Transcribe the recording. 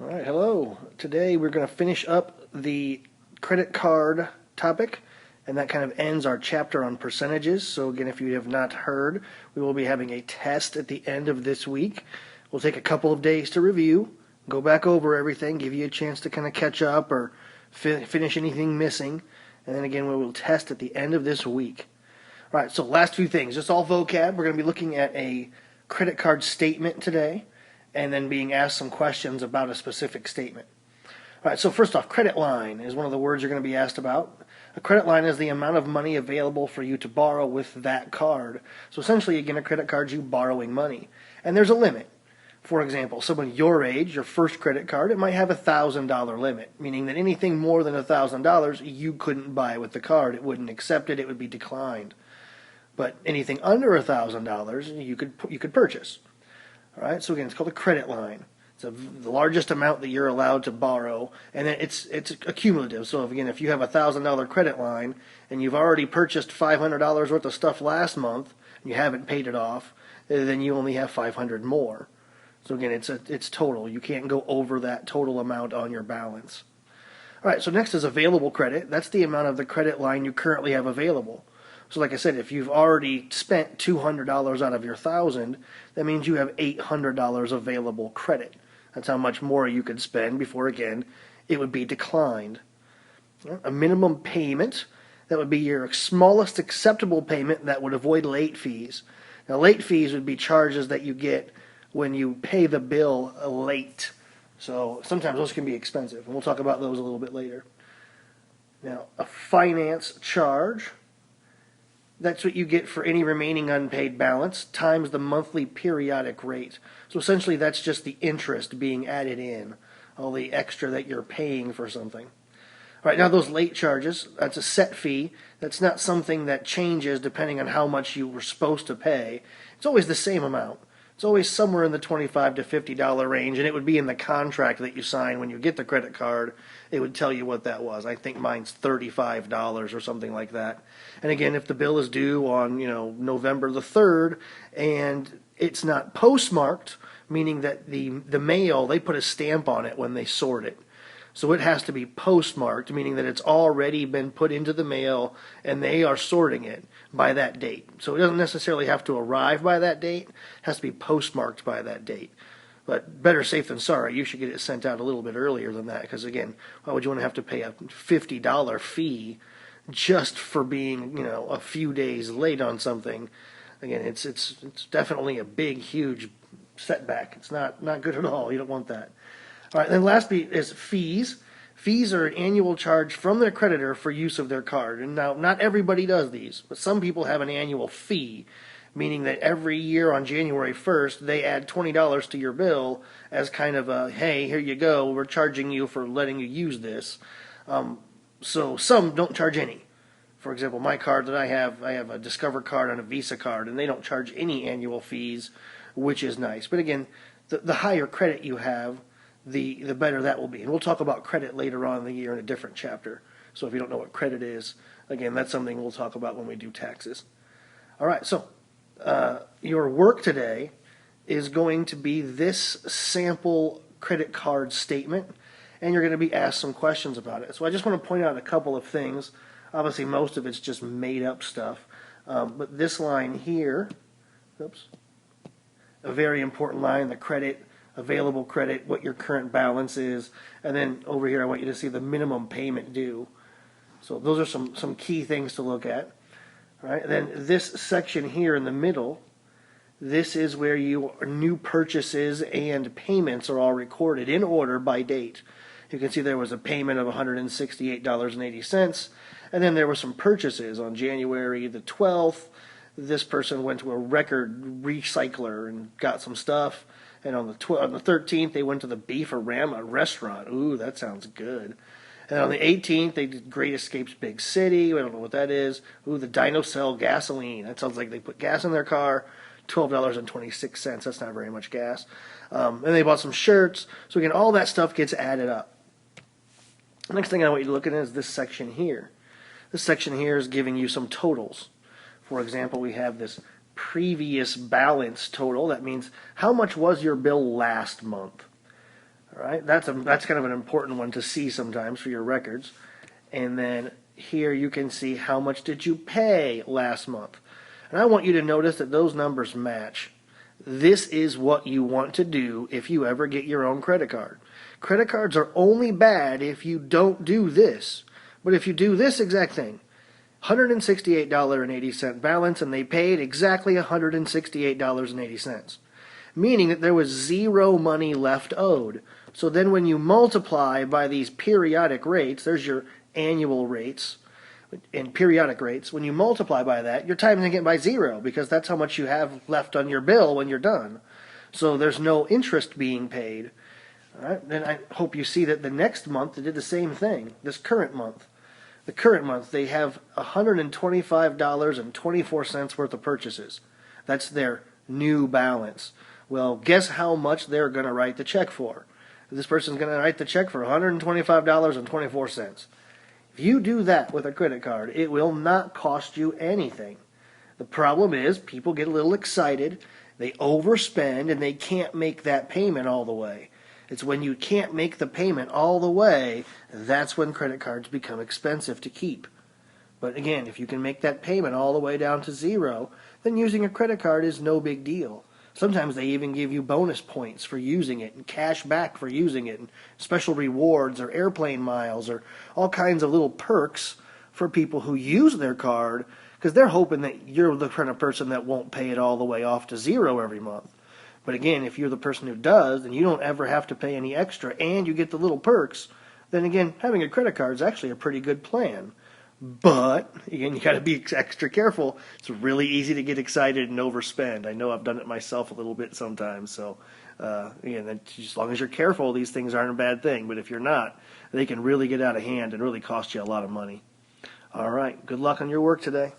All right, hello. Today we're going to finish up the credit card topic, and that kind of ends our chapter on percentages. So again, if you have not heard, we will be having a test at the end of this week. We'll take a couple of days to review, go back over everything, give you a chance to kind of catch up or finish anything missing, and then again we will test at the end of this week. All right, so last few things, just all vocab. We're going to be looking at a credit card statement today, and then being asked some questions about a specific statement. All right, so first off, credit line is one of the words you're going to be asked about. A credit line is the amount of money available for you to borrow with that card. So essentially, again, a credit card is you borrowing money. And there's a limit. For example, someone your age, your first credit card, it might have a $1,000 limit, meaning that anything more than $1,000 you couldn't buy with the card. It wouldn't accept it, it would be declined. But anything under $1,000 you could purchase. All right, so again, it's called a credit line. It's the largest amount that you're allowed to borrow, and it's accumulative. So if you have a $1,000 credit line and you've already purchased $500 worth of stuff last month and you haven't paid it off, then you only have $500 more. So again, it's total. You can't go over that total amount on your balance. All right, so next is available credit. That's the amount of the credit line you currently have available. So like I said, if you've already spent $200 out of your $1,000, that means you have $800 available credit. That's how much more you could spend before, again, it would be declined. A minimum payment, that would be your smallest acceptable payment that would avoid late fees. Now, late fees would be charges that you get when you pay the bill late. So sometimes those can be expensive, and we'll talk about those a little bit later. Now, a finance charge. That's what you get for any remaining unpaid balance times the monthly periodic rate. So essentially that's just the interest being added in, all the extra that you're paying for something. All right, now those late charges, that's a set fee. That's not something that changes depending on how much you were supposed to pay. It's always the same amount. It's always somewhere in the $25 to $50 range, and it would be in the contract that you sign when you get the credit card. It would tell you what that was. I think mine's $35 or something like that. And again, if the bill is due on November the 3rd and it's not postmarked, meaning that the mail, they put a stamp on it when they sort it. So it has to be postmarked, meaning that it's already been put into the mail and they are sorting it by that date. So it doesn't necessarily have to arrive by that date. It has to be postmarked by that date. But better safe than sorry. You should get it sent out a little bit earlier than that, because again, why would you want to have to pay a $50 fee just for being, a few days late on something? Again, it's definitely a big, huge setback. It's not good at all. You don't want that. All right, then lastly is fees. Fees are an annual charge from their creditor for use of their card. And now, not everybody does these, but some people have an annual fee, meaning that every year on January 1st, they add $20 to your bill as kind of a, hey, here you go, we're charging you for letting you use this. So some don't charge any. For example, my card that I have a Discover card and a Visa card, and they don't charge any annual fees, which is nice. But again, the higher credit you have, the better that will be. And we'll talk about credit later on in the year in a different chapter. So if you don't know what credit is, again, that's something we'll talk about when we do taxes. All right, so your work today is going to be this sample credit card statement, and you're going to be asked some questions about it. So I just want to point out a couple of things. Obviously, most of it's just made up stuff. But this line here, a very important line, the credit, available credit, what your current balance is, and then over here I want you to see the minimum payment due. So those are some key things to look at. All right, and then this section here in the middle, this is where your new purchases and payments are all recorded in order by date. You can see there was a payment of $168.80, and then there were some purchases on January the 12th. This person went to a record recycler and got some stuff. And on the 13th, they went to the Beef-A-Rama restaurant. Ooh, that sounds good. And on the 18th, they did Great Escapes Big City. I don't know what that is. Ooh, the Dino-Cell gasoline. That sounds like they put gas in their car. $12.26. That's not very much gas. And they bought some shirts. So again, all that stuff gets added up. The next thing I want you to look at is this section here. This section here is giving you some totals. For example, we have this previous balance total. That means how much was your bill last month? All right, that's kind of an important one to see sometimes for your records. And then here you can see how much did you pay last month. And I want you to notice that those numbers match. This is what you want to do if you ever get your own credit card. Credit cards are only bad if you don't do this. But if you do this exact thing, $168.80 balance, and they paid exactly $168.80, meaning that there was zero money left owed. So then when you multiply by these periodic rates, there's your annual rates and periodic rates. When you multiply by that, you're timing it by zero because that's how much you have left on your bill when you're done. So there's no interest being paid. All right? Then I hope you see that the next month they did the same thing, this current month. The current month, they have $125.24 worth of purchases. That's their new balance. Well, guess how much they're going to write the check for? This person's going to write the check for $125.24. If you do that with a credit card, it will not cost you anything. The problem is people get a little excited, they overspend, and they can't make that payment all the way. It's when you can't make the payment all the way, that's when credit cards become expensive to keep. But again, if you can make that payment all the way down to zero, then using a credit card is no big deal. Sometimes they even give you bonus points for using it and cash back for using it and special rewards or airplane miles or all kinds of little perks for people who use their card because they're hoping that you're the kind of person that won't pay it all the way off to zero every month. But again, if you're the person who does, then you don't ever have to pay any extra and you get the little perks, then again, having a credit card is actually a pretty good plan. But, again, you got to be extra careful. It's really easy to get excited and overspend. I know I've done it myself a little bit sometimes. So, again, as long as you're careful, these things aren't a bad thing. But if you're not, they can really get out of hand and really cost you a lot of money. All right. Good luck on your work today.